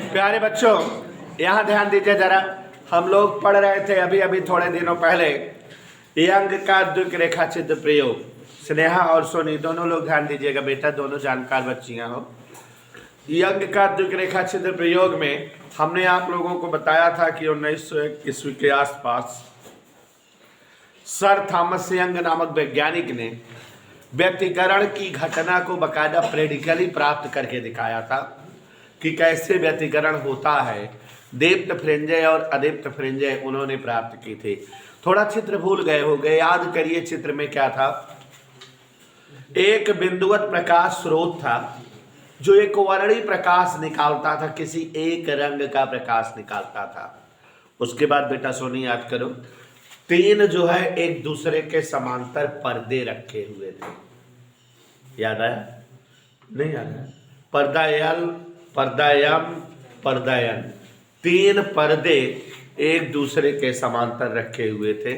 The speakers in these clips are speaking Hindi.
प्यारे बच्चों, यहाँ ध्यान दीजिए जरा। हम लोग पढ़ रहे थे अभी अभी थोड़े दिनों पहले यंग का द्विक रेखा चित्र प्रयोग। स्नेहा और सोनी दोनों लोग ध्यान दीजिएगा बेटा, दोनों जानकार बच्चियां हो। यंग का द्विक रेखा चित्र प्रयोग में हमने आप लोगों को बताया था कि 1901 ईस्वी के आसपास सर थॉमस यंग नामक वैज्ञानिक ने व्यतिकरण की घटना को बकायदा प्रैक्टिकली प्राप्त करके दिखाया था कि कैसे व्यतिकरण होता है। दीप्त फ्रिंजय और अदीप्त फ्रिंजय उन्होंने प्राप्त की थी। थोड़ा चित्र भूल गए हो गए, याद करिए चित्र में क्या था। एक बिंदुवत प्रकाश स्रोत था जो एक वर्णी प्रकाश निकालता था, किसी एक रंग का प्रकाश निकालता था। उसके बाद बेटा सोनी याद करो, तीन जो है एक दूसरे के समांतर पर्दे रखे हुए थे। याद आया? नहीं याद आया? पर्दा यल, पर्दा यम, पर्दा यन, तीन पर्दे एक दूसरे के समांतर रखे हुए थे।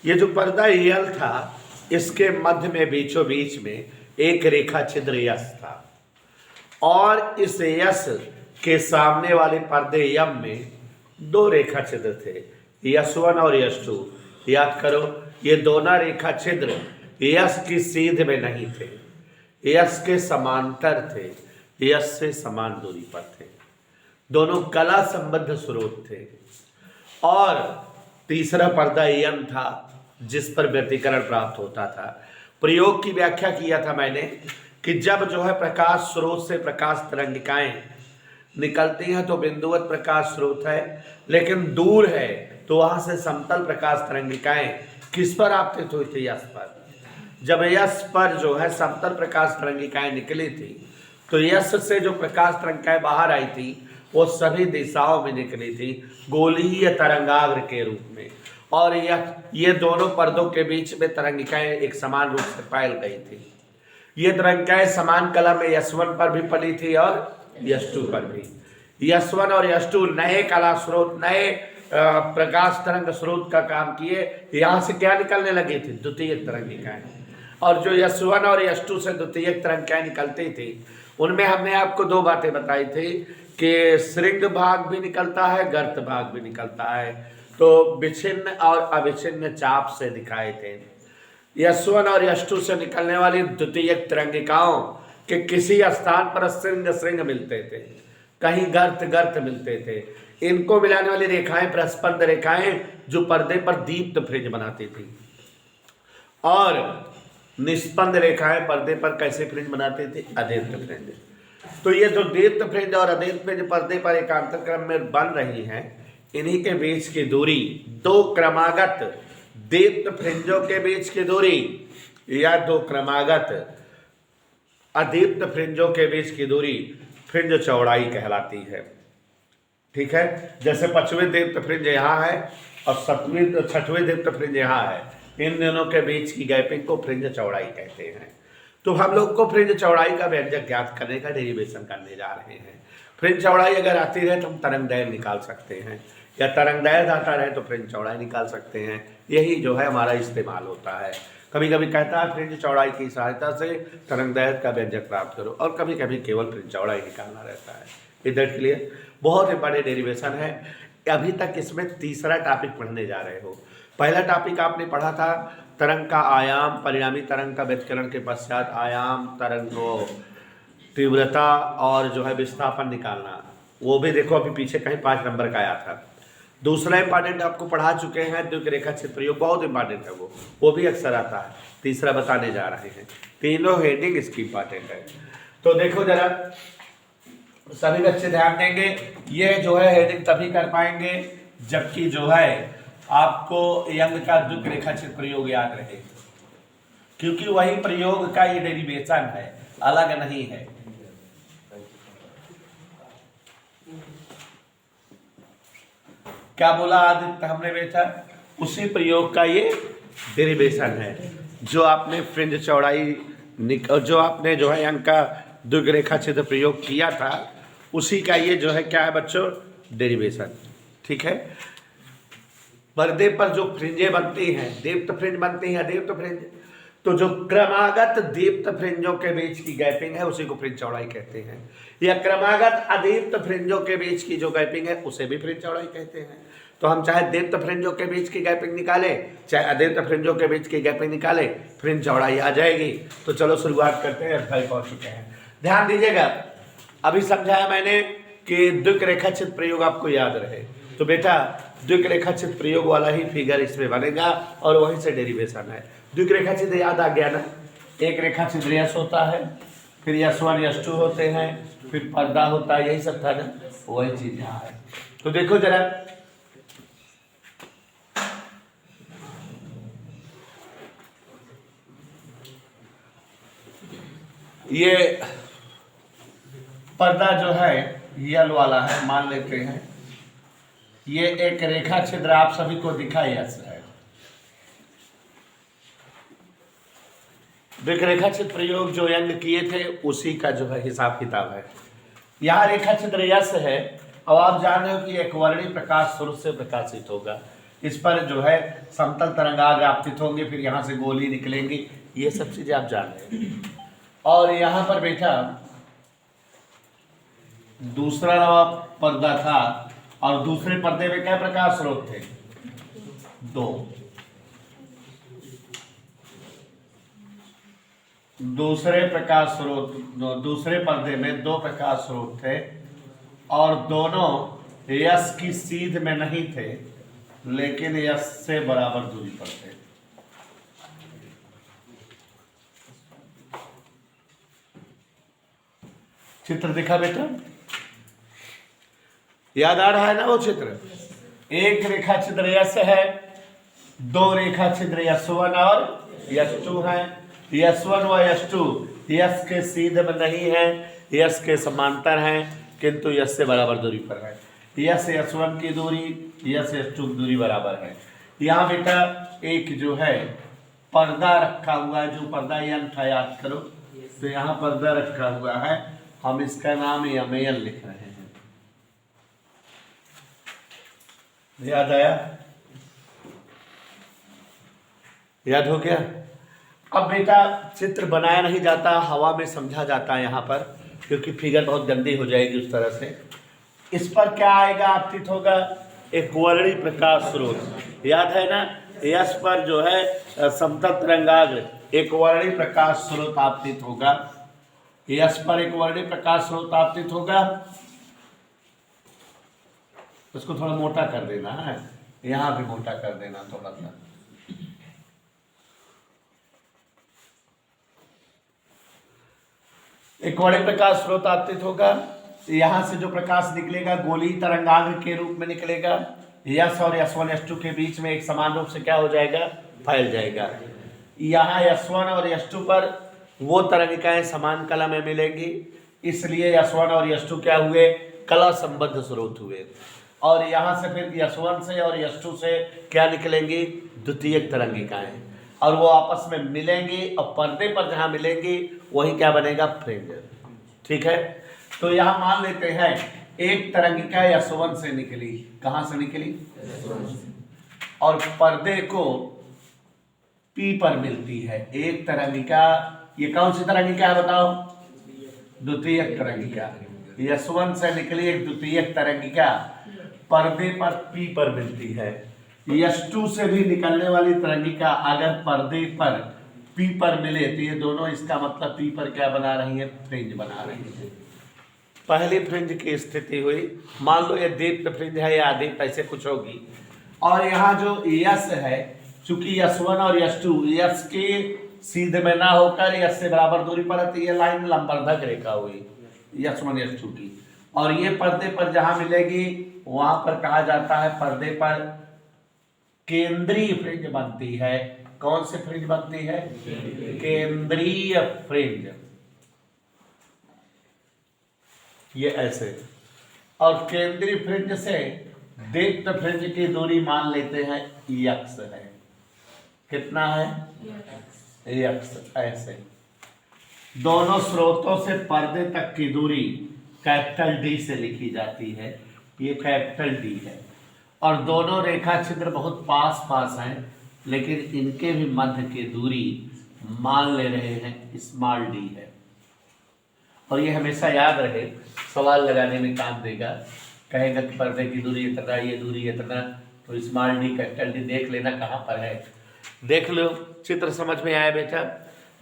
ये जो पर्दा यल था, इसके मध्य में बीचों बीच में एक रेखा छिद्र यस था और इस यस के सामने वाले पर्दे यम में दो रेखा छिद्र थे, यस1 और यस2। याद करो, ये दोनों रेखा छिद्र यस की सीध में नहीं थे, यस के समांतर थे, यस से समान दूरी पर थे। दोनों कला संबद्ध स्रोत थे। और तीसरा पर्दा यम था जिस पर व्यतिकरण प्राप्त होता था। प्रयोग की व्याख्या किया था मैंने कि जब जो है प्रकाश स्रोत से प्रकाश तरंगिकाएं निकलती हैं तो बिंदुवत प्रकाश स्रोत है, लेकिन दूर है तो वहां से समतल प्रकाश तरंगिकाएं किस पर आपतित हुई थी? यस पर। जब यस पर जो है समतल प्रकाश तरंगिकाएं निकली थी तो यस से जो प्रकाश तरंगिकाएं बाहर आई थी वो सभी दिशाओं में निकली थी गोलीय तरंगाग्र के रूप में। और ये दोनों पर्दों के बीच में तरंगिकाएं एक समान रूप से फैल गई थी। ये तरंगिकाएं समान कला में यस1 पर भी पली थी और यस2 पर भी। यस1 और यस2 नए कला स्रोत, नए प्रकाश तरंग स्रोत का काम किए। यहाँ से क्या निकलने लगी थी? द्वितीयक तरंगिकाएं। और जो यस1 और यस2 से द्वितीयक तरंगिकाएं निकलती थी उनमें हमने आपको दो बातें बताई थी कि श्रृंग भाग भी निकलता है, गर्त भाग भी निकलता है। तो विच्छिन्न और अविच्छिन्न चाप से दिखाए थे। यस1 और यस2 से निकलने वाली द्वितीयक तरंगिकाओं के किसी स्थान पर श्रृंग श्रृंग मिलते थे, कहीं गर्त गर्त मिलते थे। इनको मिलाने वाली रेखाएं प्रस्पंद रेखाएं जो पर्दे पर दीप्त फ्रिंज बनाती थी, और निस्पंद रेखाएं पर्दे पर कैसे फ्रिंज बनाती थी? अदीप्त फ्रिंज। तो ये जो दीप्त फ्रिंज और अदीप्त फ्रिंज पर्दे पर एकांतर क्रम में बन रही हैं, इन्हीं के बीच की दूरी, दो क्रमागत दीप्त फ्रिंजों के बीच की दूरी या दो क्रमागत अदीप्त फ्रिंजों के बीच की दूरी फ्रिंज चौड़ाई कहलाती है। ठीक है, जैसे पांचवें दीप्त फ्रिंज यहाँ है और छठवें दीप्त फ्रिंज यहाँ है, इन दोनों के बीच की गैपिंग को फ्रिंज चौड़ाई कहते हैं। तो हम लोग को फ्रिंज चौड़ाई का व्यंजक ज्ञात करने का डेरिवेशन करने जा रहे हैं। फ्रिंज चौड़ाई अगर आती रहे तो हम तरंगदैर्घ्य निकाल सकते हैं, या तरंगदैर्घ्य आता रहे तो फ्रिंज चौड़ाई निकाल सकते हैं। यही जो है हमारा इस्तेमाल होता है। कभी कभी कहता है फ्रिंज चौड़ाई की सहायता से तरंगदैर्घ्य का व्यंजक प्राप्त करो, और कभी कभी केवल फ्रिंज चौड़ाई निकालना रहता है। इधर के लिए बहुत ही बड़े डेरिवेशन है। अभी तक इसमें तीसरा टॉपिक पढ़ने जा रहे हो। पहला टॉपिक आपने पढ़ा था तरंग का आयाम, परिणामी तरंग का व्यतिकरण के पश्चात आयाम, तरंग को तीव्रता और जो है विस्थापन निकालना। वो भी देखो अभी पीछे कहीं 5 नंबर का आया था। दूसरा इंपॉर्टेंट आपको पढ़ा चुके हैं द्विक रेखा चित्र प्रयोग, बहुत इंपॉर्टेंट है वो भी अक्सर आता है। तीसरा बताने जा रहे हैं, तीनों हेडिंग इसकी इंपॉर्टेंट है। तो देखो जरा, सभी बच्चे ध्यान देंगे। ये जो है हेडिंग तभी कर पाएंगे जबकि जो है आपको यंग का द्विक रेखा चित्र प्रयोग याद रहे, क्योंकि वही प्रयोग का ये डेरिवेशन है, अलग नहीं है। क्या बोला आदित्य हमने बेटा? उसी प्रयोग का ये डेरिवेशन है जो आपने फ्रिंज चौड़ाई जो आपने जो है यंग का द्विक रेखा चित्र प्रयोग किया था, उसी का ये जो है क्या है बच्चों? डेरिवेशन। ठीक है, पर्दे पर जो फ्रिंजें बनती हैं, दीप्त फ्रिंज बनती हैं, अदीप्त फ्रिंज, तो जो क्रमागत दीप्त फ्रिंजों के बीच की गैपिंग है उसी को फ्रिंज चौड़ाई कहते हैं। या क्रमागत अदीप्त फ्रिंजों के बीच की जो गैपिंग है उसे भी फ्रिंज चौड़ाई कहते हैं। तो हम चाहे दीप्त फ्रिंजों के बीच की गैपिंग निकाले, चाहे अदीप्त फ्रिंजों के बीच की गैपिंग निकाले, फ्रिंज चौड़ाई आ जाएगी। तो चलो शुरुआत करते हैं, अध्याय पहुंच चुके हैं। ध्यान दीजिएगा, अभी समझाया मैंने कि द्विक रेखाचित्र प्रयोग आपको याद रहे, तो बेटा द्विक रेखाचित्र प्रयोग वाला ही फिगर इसमें बनेगा और वहीं से डेरिवेशन है। द्विक रेखाचित्र याद आ गया ना, एक रेखाचित्र यश होता है, फिर यश1 यश2 होते हैं, फिर पर्दा होता है, यही सब था ना, वही चीज यहाँ है। तो देखो जरा, ये पर्दा जो है यल वाला है, मान लेते हैं ये एक रेखा छिद्र आप सभी को दिखा यस है। रेखा चित्र प्रयोग जो यंग किए थे उसी का जो है हिसाब किताब है। यहाँ रेखा चित्र यस है, अब आप जान रहे हो कि एक वर्णी प्रकाश स्रोत से प्रकाशित होगा, इस पर जो है समतल तरंगाग्र आपतित होंगे, फिर यहाँ से गोली निकलेंगी, ये सब चीजें आप जान रहे हैं। और यहाँ पर बेटा दूसरा पर्दा था और दूसरे पर्दे में क्या प्रकाश स्रोत थे? दो। दूसरे प्रकाश स्रोत, दूसरे पर्दे में दो प्रकाश स्रोत थे और दोनों यश की सीध में नहीं थे, लेकिन यश से बराबर दूरी पर थे। चित्र दिखा बेटा, याद आ रहा है ना वो चित्र? एक रेखा छिद्र यश है, दो रेखा छिद्र यश1 और यश2 है। यश1 व यश2 यश के सीध में नहीं है, यश के समांतर हैं, किंतु यश से बराबर दूरी पर है। यश यश1 की दूरी यश यश2 की दूरी बराबर है। यहाँ बेटा एक जो है पर्दा रखा हुआ है, जो पर्दा यन था याद करो, तो यहाँ पर्दा रखा हुआ है, हम इसका नाम यमयन लिख रहे हैं। याद आया? याद हो गया? अब बेटा चित्र बनाया नहीं जाता, हवा में समझा जाता है यहाँ पर, क्योंकि फिगर बहुत गंदी हो जाएगी उस तरह से। इस पर क्या आएगा, आपतित होगा एक वर्णी प्रकाश स्रोत, याद है ना? यश पर जो है समतल तरंगाग्र एक वर्णी प्रकाश स्रोत आपतित होगा, यश पर एक वर्णी प्रकाश स्रोत आपतित होगा। उसको थोड़ा मोटा कर देना है, यहाँ भी मोटा कर देना थोड़ा सा। एक वर्णी प्रकाश स्रोत आपतित होगा, यहां से जो प्रकाश निकलेगा गोली तरंगाग्र के रूप में निकलेगा, यश और यश1 यश2 के बीच में एक समान रूप से क्या हो जाएगा, फैल जाएगा। यहाँ यश1 और यश2 पर वो तरंगिकाएं समान कला में मिलेंगी, इसलिए यश1 और यश2 क्या हुए, कला संबद्ध स्रोत हुए। और यहाँ से फिर यश1 से और यश2 से क्या निकलेंगी, द्वितीयक तरंगिकाएं, और वो आपस में मिलेंगी और पर्दे पर जहां मिलेंगी वही क्या बनेगा, फ्रिंज। ठीक है, तो यहां मान लेते हैं एक तरंगिका यश1 से निकली, कहां से निकली, और पर्दे को P पर मिलती है एक तरंगिका। ये कौन सी तरंगिका है बताओ, द्वितीयक तरंगिका। यश1 से निकली एक द्वितीयक तरंगिका पर्दे पर P पर मिलती है। यश2 से भी निकलने वाली तरंगिका अगर पर्दे पर P पर मिले तो ये दोनों, इसका मतलब P पर क्या बना रही है, फ्रिंज बना रही है। पहली फ्रिंज की स्थिति हुई, मान लो ये दीप्त फ्रिंज है या अदीप्त, ऐसे कुछ होगी। और यहाँ जो यश है, चूंकि यश1 और यश2 यश के सीधे में ना होकर यश से बराबर दूरी पर है, तो ये लाइन लंबवर्धक रेखा हुई यश1 यश2 की, और ये पर्दे पर जहां मिलेगी वहां पर कहा जाता है पर्दे पर केंद्रीय फ्रिंज बनती है। कौन सी फ्रिंज बनती है, केंद्रीय फ्रिंज, ये ऐसे। और केंद्रीय फ्रिंज से दीप्त फ्रिंज की दूरी मान लेते हैं यक्स है, कितना है, यक्स। ऐसे दोनों स्रोतों से पर्दे तक की दूरी कैपिटल डी से लिखी जाती है, ये कैपिटल डी है। और दोनों रेखा छिद्र बहुत पास पास हैं, लेकिन इनके भी मध्य की दूरी मान ले रहे हैं स्मॉल डी है। और ये हमेशा याद रहे, सवाल लगाने में काम देगा। कहेगा कि पर्दे की दूरी इतना, ये दूरी इतना, तो स्मॉल डी कैपिटल डी देख लेना कहाँ पर है। देख लो, चित्र समझ में आया बेटा,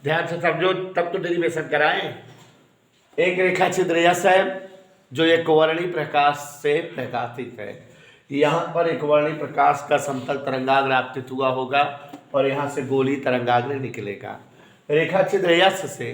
ध्यान से समझो तब तो डेरिवेशन कराएं। एक रेखा छिद्र यस है जो एक वर्णी प्रकाश से प्रकाशित है। यहाँ पर एक वर्णी प्रकाश का समतल तरंगाग्र आपतित हुआ होगा और यहाँ से गोली तरंगाग्र निकलेगा। रेखा छिद्र यस से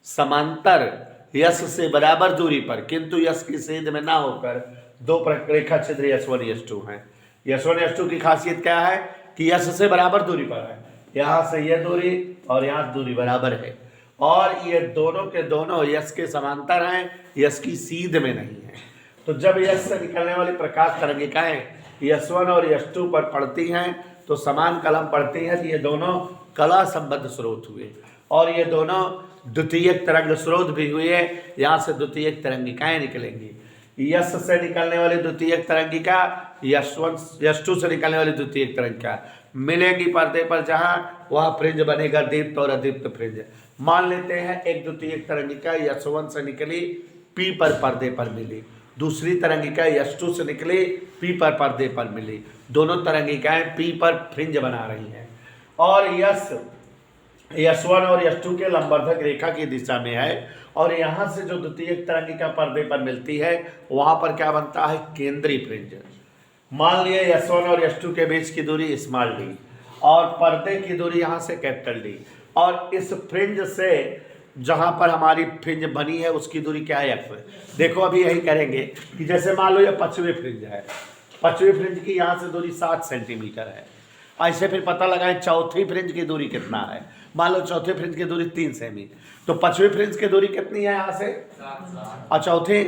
समांतर, यस से बराबर दूरी पर, किंतु यस की सेध में ना होकर दो रेखा छिद्र S1 S2 हैं। S1 S2 की खासियत क्या है कि यस से बराबर दूरी पर है, यहाँ से यह दूरी और यहाँ दूरी बराबर है, और ये दोनों के दोनों यस के समांतर हैं, यस की सीध में नहीं है। तो जब यस से निकलने वाली प्रकाश तरंगिकाएं S1 और S2 पर पड़ती हैं तो समान कलम पड़ती हैं, तो ये दोनों कला संबद्ध स्रोत हुए और ये दोनों द्वितीयक तरंग स्रोत भी हुए। यहाँ से द्वितीयक तरंगिकाएं निकलेंगी। यस से निकलने वाली द्वितीयक तरंगिका S2 से निकलने वाली द्वितीयक तरंगिका मिलेंगी पर्दे पर, जहाँ वह फ्रिंज बनेगा दीप्त और अदीप्त फ्रिंज। मान लेते हैं एक द्वितीयक तरंगिका S1 से निकली, P पर पर्दे पर मिली, दूसरी तरंगिका S2 से निकली, P पर पर्दे पर मिली। दोनों तरंगिकाएं P पर फ्रिंज बना रही हैं और S1 और S2 के लंबवर्धक रेखा की दिशा में है, और यहाँ से जो द्वितीयक तरंगिका पर्दे पर मिलती है वहाँ पर क्या बनता है, केंद्रीय फ्रिंज। मान लिए S1 और S2 के बीच की दूरी स्मॉल डी और पर्दे की दूरी यहाँ से कैपिटल डी, और इस फ्रिंज से जहाँ पर हमारी फ्रिंज बनी है उसकी दूरी क्या है, F। देखो अभी यही करेंगे कि जैसे मान लो ये पचवी फ्रिंज है, पचवी फ्रिंज की यहाँ से दूरी 7 सेंटीमीटर है। ऐसे फिर पता लगाएं चौथी फ्रिंज की दूरी कितना है। मान लो चौथी फ्रिंज की दूरी 3 सेमी, तो पचवी फ्रिंज की दूरी कितनी है यहाँ से, और चौथी,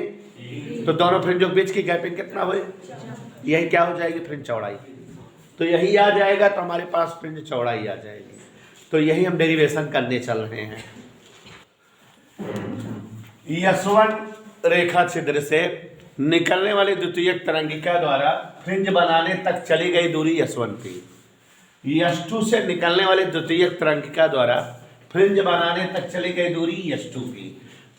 तो दोनों फ्रिंजों के बीच की गैपिंग कितना हुई, यही क्या हो जाएगी, फ्रिंज चौड़ाई। तो यही आ जाएगा, तो हमारे पास फ्रिंज चौड़ाई आ जाएगी। तो यही हम डेरिवेशन करने चल रहे हैं। S1 रेखा छिद्र से निकलने वाली द्वितीयक तरंगिका द्वारा फ्रिंज बनाने तक चली गई दूरी S1 की, S2 से निकलने वाली द्वितीयक तरंगिका द्वारा फ्रिंज बनाने तक चली गई दूरी S2 की।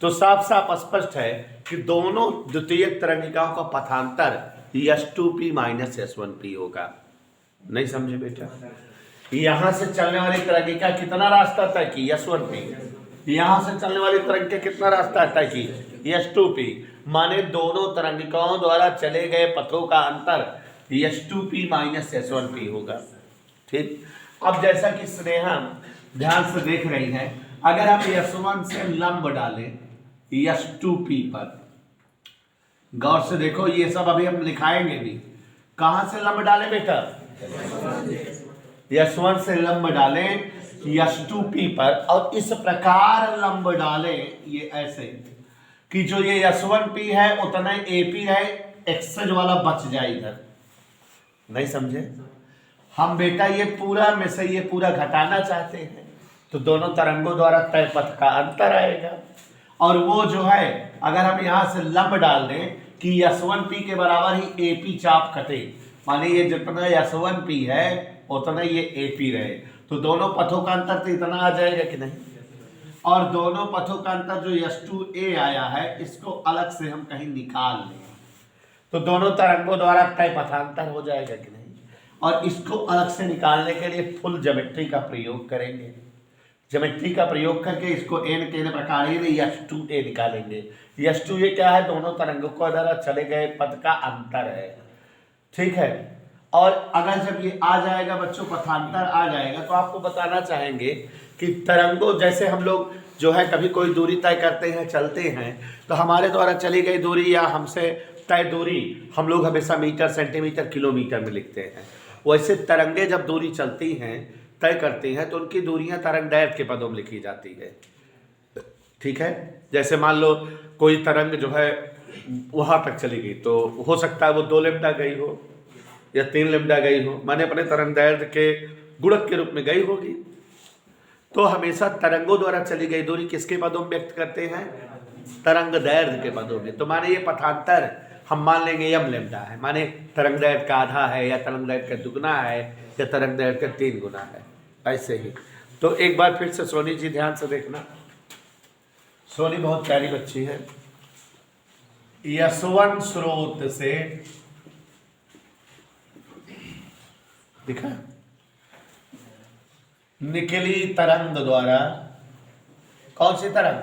तो साफ साफ स्पष्ट है कि दोनों द्वितीयक तरंगिकाओं का पथांतर S2P माइनस S1P होगा। नहीं समझे बेटा? यहाँ से चलने वाली तरंगिका कितना रास्ता तय की, S1P। यहाँ से चलने वाली तरंगिका कितना रास्ता तय की, S2P। माने दोनों तरंगिकाओं द्वारा चले गए पथों का अंतर S2P माइनस S1P होगा। ठीक, अब जैसा कि स्नेहा ध्यान से देख रही है, अगर हम S1 से लंब डालें S2P पर, गौर से देखो, ये सब अभी हम लिखाएंगे भी। कहां से लंब डालें बेटा, S1 से लंब डालें S2P पर, और इस प्रकार लंब डालें, ये ऐसे कि जो ये S1P है उतना AP है, एक्सेज वाला बच जाए इधर। नहीं समझे? हम बेटा ये पूरा में से ये पूरा घटाना चाहते हैं, तो दोनों तरंगों द्वारा तय पथ का अंतर आएगा, और वो जो है अगर हम यहाँ से लंब डाल दें कि S1P के बराबर ही AP चाप कटे, माने ये जितना S1P है उतना ये AP रहे, तो दोनों पथों का अंतर तो इतना आ जाएगा कि नहीं। और दोनों पथों का अंतर जो S2A आया है इसको अलग से हम कहीं निकाल लें, तो दोनों तरंगों द्वारा तय पथांतर हो जाएगा कि नहीं। और इसको अलग से निकालने के लिए फुल ज्योमेट्री का प्रयोग करेंगे। ज्योमेट्री का प्रयोग करके इसको n के प्रकार ही S2A निकालेंगे। S2A क्या है, दोनों तरंगों को द्वारा चले गए पथ का अंतर है। ठीक है, और अगर जब ये आ जाएगा बच्चों, पथांतर आ जाएगा, तो आपको बताना चाहेंगे कि तरंगों, जैसे हम लोग जो है कभी कोई दूरी तय करते हैं, चलते हैं, तो हमारे द्वारा चली गई दूरी या हमसे तय दूरी हम लोग हमेशा मीटर, सेंटीमीटर, किलोमीटर में लिखते हैं। वैसे तरंगे जब दूरी चलती हैं, तय करती हैं, तो उनकी दूरियां तरंग दैर्घ्य के पदों में लिखी जाती है। ठीक है, जैसे मान लो कोई तरंग जो है वहां तक चली गई, तो हो सकता है वो 2 लैम्डा गई हो या 3 लैम्डा गई हो, माने अपने तरंग दैर्घ्य के गुणक के रूप में गई होगी। तो हमेशा तरंगों द्वारा चली गई दूरी किसके पदों में व्यक्त करते हैं, तरंग दैर्घ्य के पदों में। तो माने ये पथांतर हम मान लेंगे m लैम्डा है, माने तरंग दैर्घ्य का आधा है, या तरंग दैर्घ्य का दुगना है, या तरंग दैर्घ्य का 3 गुना है, ऐसे ही। तो एक बार फिर से सोनी जी ध्यान से देखना, सोनी बहुत प्यारी बच्ची है। यशवन स्रोत से दिखा निकली तरंग द्वारा, कौन सी तरंग?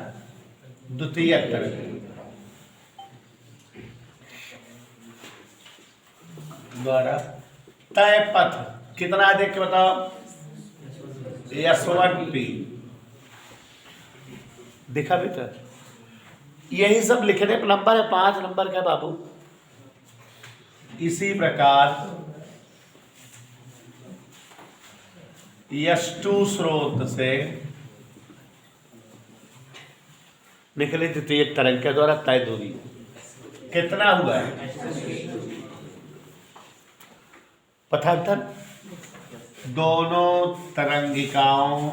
द्वितीय तरंग द्वारा तय पथ कितना है देख के बताओ। S1P दिखा बेटा, यही सब लिखने पर नंबर है, 5 नंबर का बाबू। इसी प्रकार S2 स्रोत से निकली द्वितीय तरंग के द्वारा तय दूरी कितना हुआ है? पथांतर दोनों तरंगिकाओं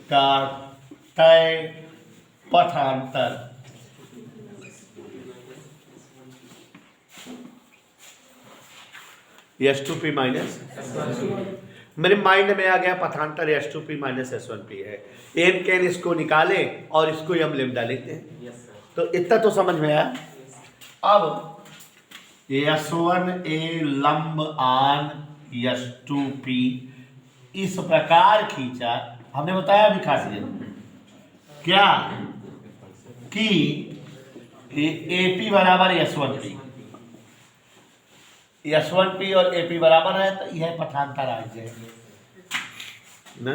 का तय पथांतर S2P माइनस, मेरे माइंड में आ गया पथांतर S2P माइनस S1P है। एन कैन इसको निकाले और इसको हम लेमडा लेते हैं। तो इतना तो समझ में आया। अब S1A लंब आन S2P इस प्रकार खींचा, हमने बताया अभी खासियत क्या कि AP बराबर S1P, S1P और AP बराबर है तो यह पथांतर आ जाएगा ना।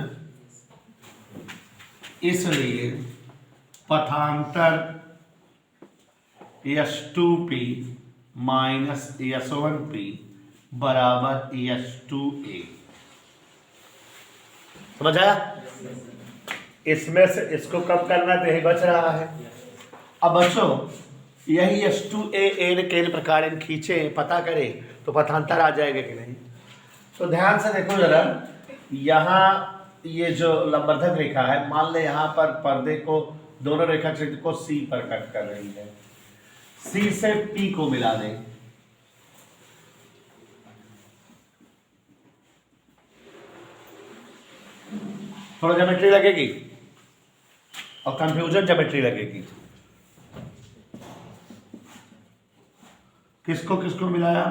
इसलिए पथांतर S2P माइनस S1P बराबर S2A। समझ आया? इसमें से इसको कम करना तो यही बच रहा है। अब बच्चों यही S2A एन के प्रकार इन खींचे पता करें तो पथांतर आ जाएगा कि नहीं। तो ध्यान से देखो जरा, यहाँ ये जो लंबवर्धक रेखा है, मान ले यहाँ पर पर्दे को दोनों रेखा चित्र को C पर कट कर रही है, C से P को मिला दें। थोड़ा ज्योमेट्री लगेगी और कंफ्यूजन ज्योमेट्री लगेगी। किसको किसको मिलाया?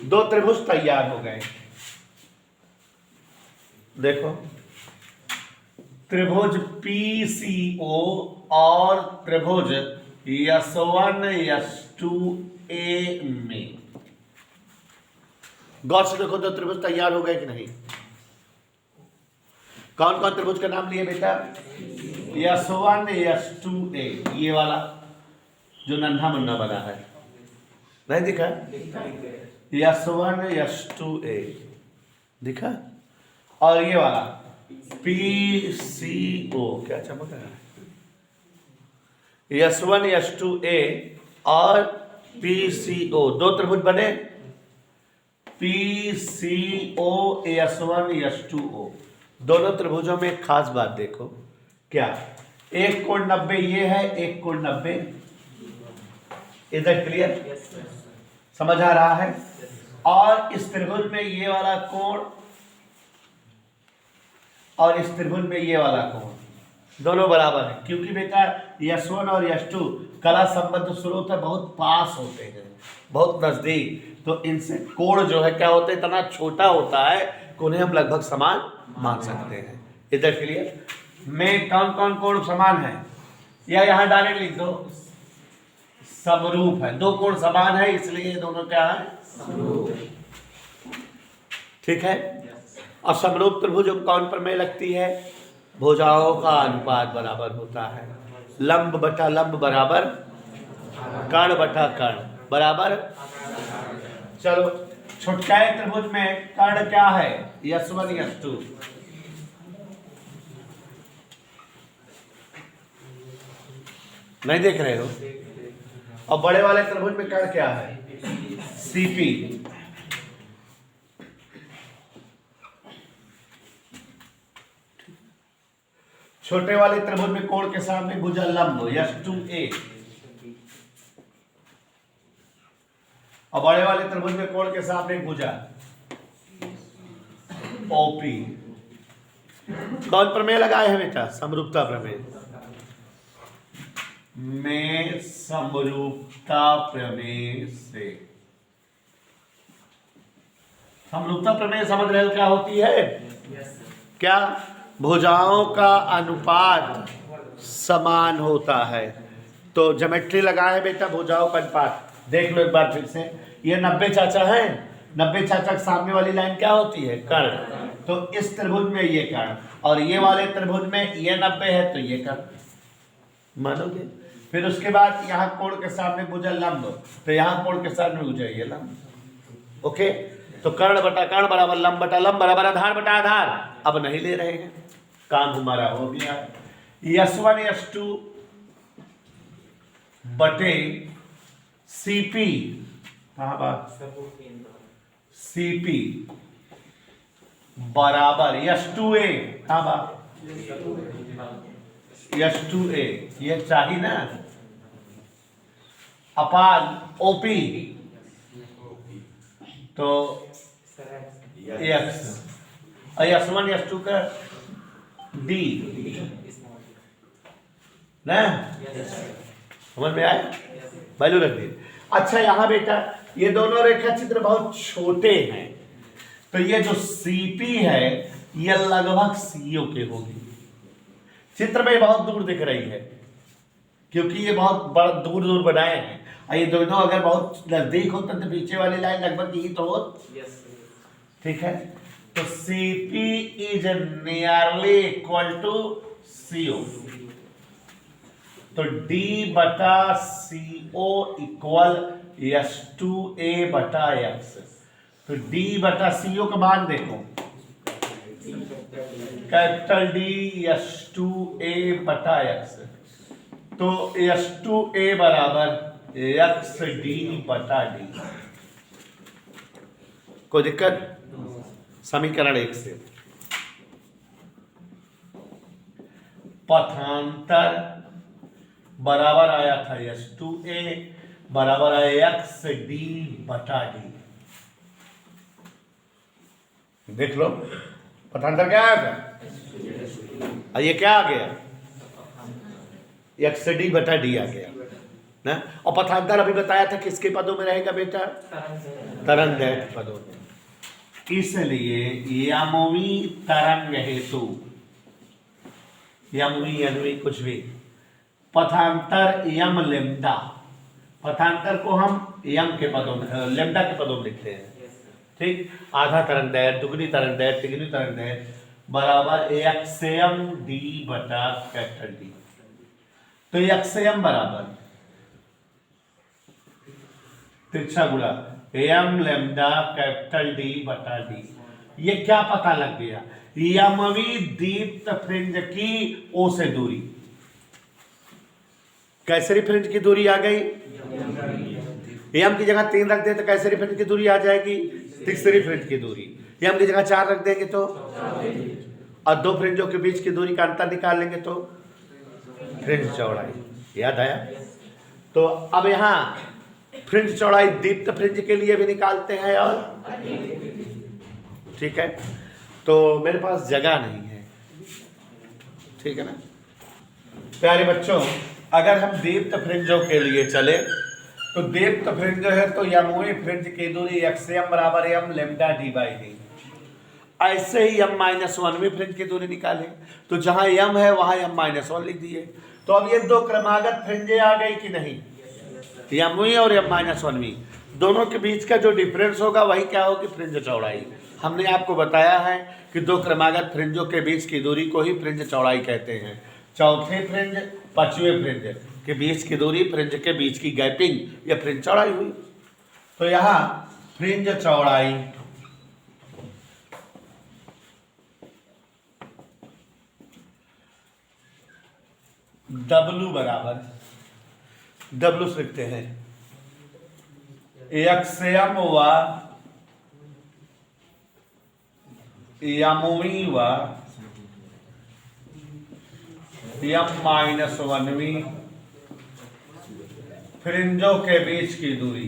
दो त्रिभुज तैयार हो गए। देखो त्रिभुज PCO और त्रिभुज S1 S2A में गौर से देखो, दो त्रिभुज तैयार हो गए कि नहीं? कौन कौन त्रिभुज का नाम लिए बेटा? S1 S2A, ये वाला जो नन्हा मुन्ना बना है, नहीं दिखा? S1 S2A दिखा। और ये वाला PCO, क्या चमक रहा है? S1 S2A और PCO दो त्रिभुज बने, PCO S1 S2O। दोनों त्रिभुजों में एक खास बात देखो, क्या? एक कोण 90 ये है, एक कोण 90 इधर। क्लियर? समझ आ रहा है? और इस त्रिभुज में ये वाला कोण और इस त्रिभुज में ये वाला कोण दोनों बराबर है, क्योंकि बेटा S1 और S2 कला संबंध स्रोत है, बहुत पास होते हैं, बहुत नजदीक। तो इनसे कोण जो है क्या होता है, इतना छोटा होता है कि उन्हें हम लगभग समान मान सकते हैं। इधर क्लियर? में कौन कौन कोण समान है, या यहां डायरेक्ट लिख दो, समरूप है। दो कोण समान है इसलिए दोनों क्या है? समरूप। ठीक है? और समरूप त्रिभुज कौन पर में लगती है? भुजाओं का अनुपात बराबर होता है। लंब बटा लंब बराबर कर्ण बटा कर्ण बराबर। चलो छुटकाए त्रिभुज में कर्ण क्या है? S1 S2। नहीं देख रहे हो? और बड़े वाले त्रिभुज में कर्ण क्या है? CP। छोटे वाले त्रिभुज में कोण के सामने भुजा लंब S2A, और बड़े वाले त्रिभुज में कोण के सामने भुजा OP। कौन प्रमेय लगाए हैं बेटा? समरूपता प्रमेय में समरूपता प्रमेय से। समरूपता प्रमेय समझ रहे हो क्या होती है? क्या भुजाओं का अनुपात समान होता है। तो ज्योमेट्री लगाए है बेटा, भुजाओं का अनुपात देख लो एक बार फिर से। ये 90 चाचा है, 90 चाचा के सामने वाली लाइन क्या होती है? कर्ण। तो इस त्रिभुज में ये कर्ण, और ये वाले त्रिभुज में ये 90 है तो ये कर्ण, मानोगे? फिर उसके बाद यहाँ कोण के सामने भुजा लंब, तो यहाँ कोण के सामने भुजा ये लंब। ओके, तो कर्ण बटा कर्ण बराबर लंब बटा लंब बराबर आधार बटा आधार। अब नहीं ले रहे हैं, काम हमारा हो गया। S1 S2 बटे CP, कहाँ बात? CP बराबर S2A, कहाँ बात? S2A, ये चाहिए ना, अपान OP, तो X S1 S2 का D ना, समझ में आए? वैल्यू रख दी। अच्छा यहां बेटा ये दोनों रेखा चित्र बहुत छोटे हैं, तो ये जो CP है ये लगभग CO के होगी। चित्र में बहुत दूर दिख रही है क्योंकि ये बहुत बड़ा दूर दूर बनाए हैं, और ये दोनों अगर बहुत नजदीक होते तो पीछे वाली लाइन लगभग यही तो हो। ठीक है, तो CP is nearly equal to CO, तो D बटा CO इक्वल S2A बटा X। तो D बटा CO का मान देखो, कैपिटल D S2A बटा X, तो S2A बराबर XD बटा D। कोई दिक्कत? समीकरण 1 से पथांतर बराबर आया था S2A बराबर आया XD बटा D। देख लो पथांतर क्या आया था, ये क्या आ गया? XD बटा D आ गया ना। और पथांतर अभी बताया था किसके पदों में रहेगा बेटा? तरंग पदों में। इसलिए यामोवी तरंग हेतु, यामवी कुछ भी, पथांतर यम लेम्डा, पथांतर को हम यम के पदों में लेम्डा के पदों में लिखते हैं। ठीक, आधा तरंग दैर्घ्य, दुगनी तरंग दैर्घ्य, तिगुनी तरंग दैर्घ्य बराबर XM D बटा कैपिटल D। तो XM बराबर तिरछा गुणा एम लेम्डा कैपिटल D बटा D। ये क्या पता लग गया? यमवी दीप्त फ्रिंज की O से दूरी, कैसरी फ्रिंज की दूरी आ गई। यम की जगह 3 रख दे तो कैसरी फ्रिंज की दूरी आ जाएगी तिरछरी फ्रिंज की दूरी। यम की जगह 4 रख देंगे तो, और 2 फ्रिंजों के बीच की दूरी का अंतर निकाल लेंगे तो फ्रिंज चौड़ाई। याद आया? तो अब यहाँ फ्रिंज चौड़ाई दीप्त फ्रिंज के लिए भी निकालते हैं, और ठीक है, तो मेरे पास जगह नहीं है। ठीक है ना प्यारे बच्चों, अगर हम दीप्त फ्रिंजों के लिए चले तो दीप्त फ्रिंज है तो यमुई फ्रिंज की दूरी XM बराबर M lambda D by D। ऐसे ही M-1वीं फ्रिंज की दूरी निकाले तो जहां M है वहां M-1 लिख दिए। तो अब ये 2 क्रमागत फ्रिंजें आ गई कि नहीं? यमुई और M-1वीं दोनों के बीच का जो डिफरेंस होगा वही क्या होगी? फ्रिंज चौड़ाई। हमने आपको बताया है कि 2 क्रमागत फ्रिंजों के बीच की दूरी को ही फ्रिंज चौड़ाई कहते हैं। चौथे फ्रिंज 5वें फ्रिंज के बीच की दूरी, फ्रिंज के बीच की गैपिंग, यह फ्रिंज चौड़ाई हुई। तो यहाँ फ्रिंज चौड़ाई W बराबर, W से लिखते हैं XM व यमुई व M-1वीं फ्रिंजों के बीच की दूरी।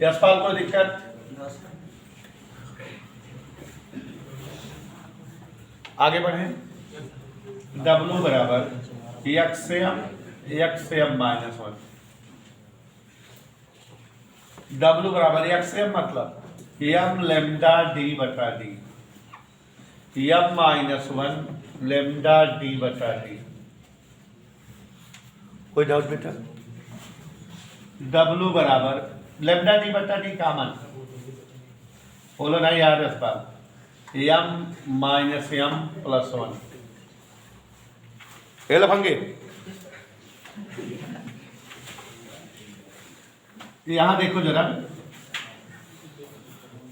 यशपाल कोई दिक्कत? आगे बढ़ें, W बराबर एक्स से एम माइनस 1, W बराबर एक्स से एम मतलब एम लेमडा डी बटा D, M minus 1 lambda D बटा डी। कोई डाउट बेटा? W बराबर लेमडा डी बटा डी कॉमन, बोलो ना यार इस बार, एम माइनस एम प्लस 1, ये लफंगे यहां देखो जरा,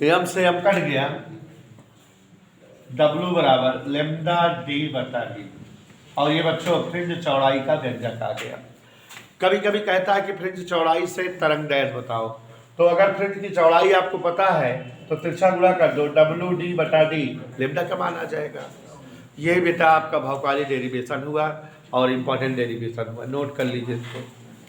एम से एम कट गया, W बराबर लेमडा डी बटा डी, और ये बच्चों फ्रिंज चौड़ाई का व्यंजक आ गया। कभी कभी कहता है कि फ्रिंज चौड़ाई से तरंग दैर्घ्य बताओ, तो अगर फ्रिंज की चौड़ाई आपको पता है तो तिरछा गुणा कर दो, डब्ल्यू डी बटा डी, लेमडा का मान आ जाएगा। यही बेटा आपका भौकाली डेरिवेशन हुआ और इम्पोर्टेंट डेरिवेशन हुआ, नोट कर लीजिए इसको।